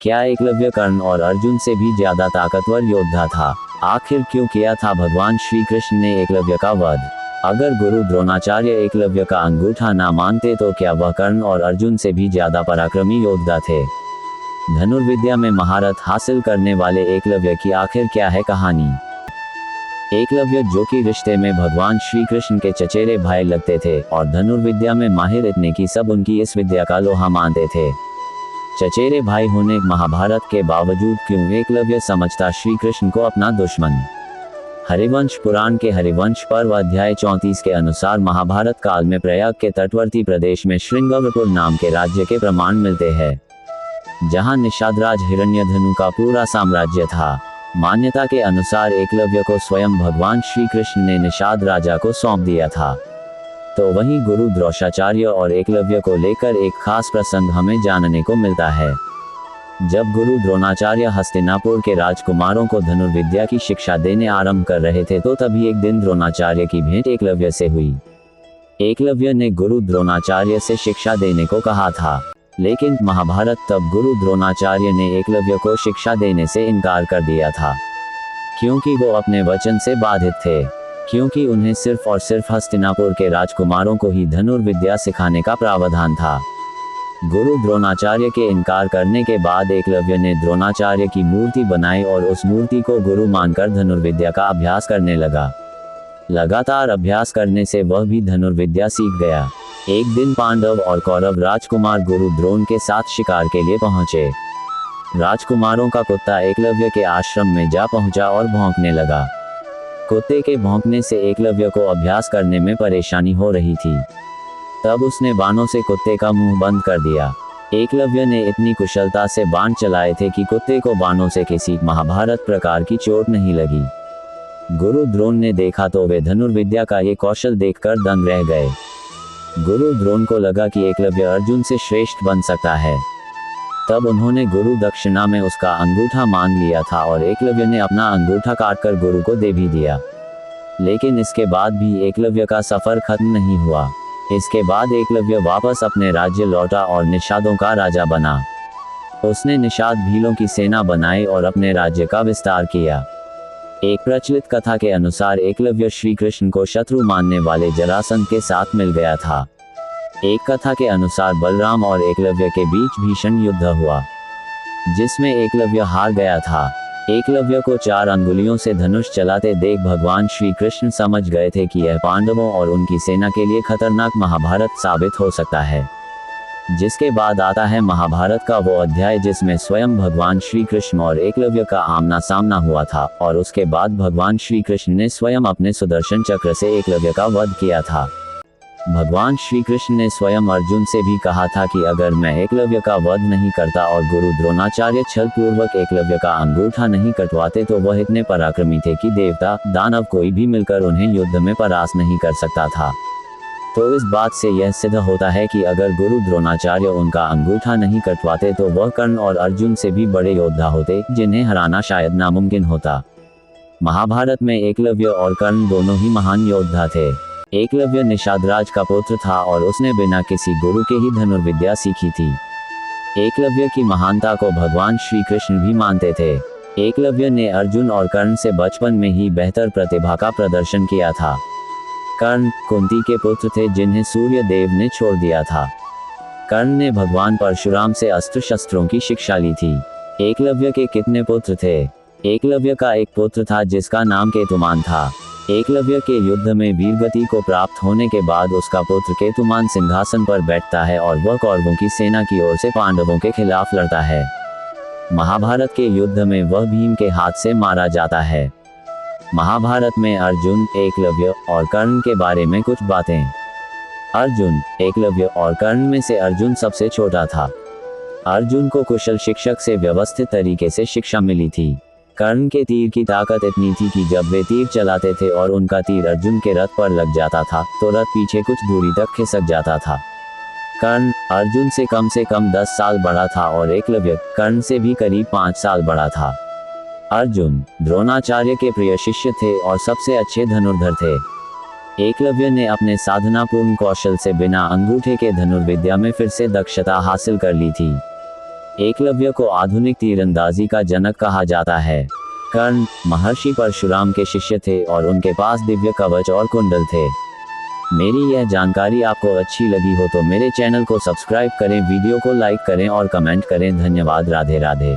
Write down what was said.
क्या एकलव्य कर्ण और अर्जुन से भी ज्यादा ताकतवर योद्धा था? आखिर क्यों किया था भगवान श्री कृष्ण ने एकलव्य का वध? अगर गुरु द्रोणाचार्य एकलव्य का अंगूठा ना मानते तो क्या वह कर्ण और अर्जुन से भी ज्यादा पराक्रमी योद्धा थे? धनुर्विद्या में महारत हासिल करने वाले एकलव्य की आखिर क्या है कहानी? एकलव्य, जो कि रिश्ते में भगवान श्री कृष्ण के चचेरे भाई लगते थे और धनुर्विद्या में माहिर इतने की सब उनकी इस विद्या का लोहा मानते थे। चचेरे भाई होने महाभारत के बावजूद क्यों एकलव्य समझता श्री कृष्ण को अपना दुश्मन? हरिवंश पुराण के हरिवंश पर्व अध्याय 34 के अनुसार महाभारत काल में प्रयाग के तटवर्ती प्रदेश में श्रृंगवरपुर नाम के राज्य के प्रमाण मिलते हैं, जहां निषादराज हिरण्यधनु का पूरा साम्राज्य था। मान्यता के अनुसार एकलव्य को स्वयं भगवान श्री कृष्ण ने निषाद राजा को सौंप दिया था। तो वहीं गुरु द्रोणाचार्य और एकलव्य को लेकर एक खास प्रसंग हमें जानने को मिलता है। जब गुरु द्रोणाचार्य हस्तिनापुर के राजकुमारों को धनुर्विद्या की शिक्षा देने आरंभ कर रहे थे तो तभी एक दिन द्रोणाचार्य की भेंट एकलव्य से हुई। एकलव्य ने गुरु द्रोणाचार्य से शिक्षा देने को कहा था, लेकिन महाभारत तब गुरु द्रोणाचार्य ने एकलव्य को शिक्षा देने से इनकार कर दिया था, क्योंकि वो अपने वचन से बाधित थे, क्योंकि उन्हें सिर्फ और सिर्फ हस्तिनापुर के राजकुमारों को ही धनुर्विद्या सिखाने का प्रावधान था। गुरु द्रोणाचार्य के इनकार करने के बाद एकलव्य ने द्रोणाचार्य की मूर्ति बनाई और उस मूर्ति को गुरु मानकर धनुर्विद्या का अभ्यास करने लगा। लगातार अभ्यास करने से वह भी धनुर्विद्या सीख गया। एक दिन पांडव और कौरव राजकुमार गुरु द्रोण के साथ शिकार के लिए पहुंचे। राजकुमारों का कुत्ता एकलव्य के आश्रम में जा पहुंचा और भौंकने लगा। कुत्ते के भौंकने से एकलव्य को अभ्यास करने में परेशानी हो रही थी। तब उसने बाणों से कुत्ते का मुंह बंद कर दिया। एकलव्य ने इतनी कुशलता से बाण चलाए थे कि कुत्ते को बाणों से किसी महाभारत प्रकार की चोट नहीं लगी। गुरु द्रोण ने देखा तो वे धनुर्विद्या का ये कौशल देखकर दंग रह गए। गुरु द्रोण को लगा कि एकलव्य अर्जुन से श्रेष्ठ बन सकता है। तब उन्होंने गुरु दक्षिणा में उसका अंगूठा मांग लिया था और एकलव्य ने अपना अंगूठा काटकर गुरु को दे भी दिया। लेकिन इसके बाद भी एकलव्य का सफर खत्म नहीं हुआ। इसके बाद एकलव्य वापस अपने राज्य लौटा और निषादों का राजा बना। उसने निषाद भीलों की सेना बनाई और अपने राज्य का विस्तार किया। एक प्रचलित कथा के अनुसार एकलव्य श्री कृष्ण को शत्रु मानने वाले जरासंध के साथ मिल गया था। एक कथा के अनुसार बलराम और एकलव्य के बीच भीषण युद्ध हुआ, जिसमें एकलव्य हार गया था। एकलव्य को 4 अंगुलियों से धनुष चलाते देख भगवान श्री कृष्ण समझ गए थे कि यह पांडवों और उनकी सेना के लिए खतरनाक महाभारत साबित हो सकता है। जिसके बाद आता है महाभारत का वो अध्याय जिसमें स्वयं भगवान श्री कृष्ण और एकलव्य का आमना सामना हुआ था, और उसके बाद भगवान श्री कृष्ण ने स्वयं अपने सुदर्शन चक्र से एकलव्य का वध किया था। भगवान श्री कृष्ण ने स्वयं अर्जुन से भी कहा था कि अगर मैं एकलव्य का वध नहीं करता और गुरु द्रोणाचार्य छल पूर्वक एकलव्य का अंगूठा नहीं कटवाते तो वह इतने पराक्रमी थे कि देवता दानव कोई भी मिलकर उन्हें युद्ध में परास्त नहीं कर सकता था। तो इस बात से यह सिद्ध होता है कि अगर गुरु द्रोणाचार्य उनका अंगूठा नहीं कटवाते तो वह कर्ण और अर्जुन से भी बड़े योद्धा होते, जिन्हें हराना शायद नामुमकिन होता। महाभारत में एकलव्य और कर्ण दोनों ही महान योद्धा थे। एकलव्य निषादराज का पुत्र था और उसने बिना किसी गुरु के ही धनुर्विद्या सीखी थी। एकलव्य की महानता को भगवान श्री कृष्ण भी मानते थे। एकलव्य ने अर्जुन और कर्ण से बचपन में ही बेहतर प्रतिभा का प्रदर्शन किया था। कर्ण कुंती के पुत्र थे जिन्हें सूर्य देव ने छोड़ दिया था। कर्ण ने भगवान परशुराम से अस्त्र शस्त्रों की शिक्षा ली थी। एकलव्य के कितने पुत्र थे? एकलव्य का एक पुत्र था जिसका नाम केतुमान था। एकलव्य के युद्ध में वीरगति को प्राप्त होने के बाद उसका पुत्र केतुमान सिंहासन पर बैठता है और वह कौरवों की सेना की ओर से पांडवों के खिलाफ लड़ता है। महाभारत के युद्ध में वह भीम के हाथ से मारा जाता है। महाभारत में अर्जुन, एकलव्य और कर्ण के बारे में कुछ बातें। अर्जुन, एकलव्य और कर्ण में से अर्जुन सबसे छोटा था। अर्जुन को कुशल शिक्षक से व्यवस्थित तरीके से शिक्षा मिली थी। कर्ण के तीर की ताकत इतनी थी कि जब वे तीर चलाते थे और उनका तीर अर्जुन के रथ पर लग जाता था तो रथ पीछे कुछ दूरी तक खिसक जाता था। कर्ण अर्जुन से कम 10 साल बड़ा था और एकलव्य कर्ण से भी करीब 5 साल बड़ा था। अर्जुन द्रोणाचार्य के प्रिय शिष्य थे और सबसे अच्छे धनुर्धर थे। एकलव्य ने अपने साधनापूर्ण कौशल से बिना अंगूठे के धनुर्विद्या में फिर से दक्षता हासिल कर ली थी। एकलव्य को आधुनिक तीरंदाजी का जनक कहा जाता है। कर्ण महर्षि परशुराम के शिष्य थे और उनके पास दिव्य कवच और कुंडल थे। मेरी यह जानकारी आपको अच्छी लगी हो तो मेरे चैनल को सब्सक्राइब करें, वीडियो को लाइक करें और कमेंट करें। धन्यवाद। राधे राधे।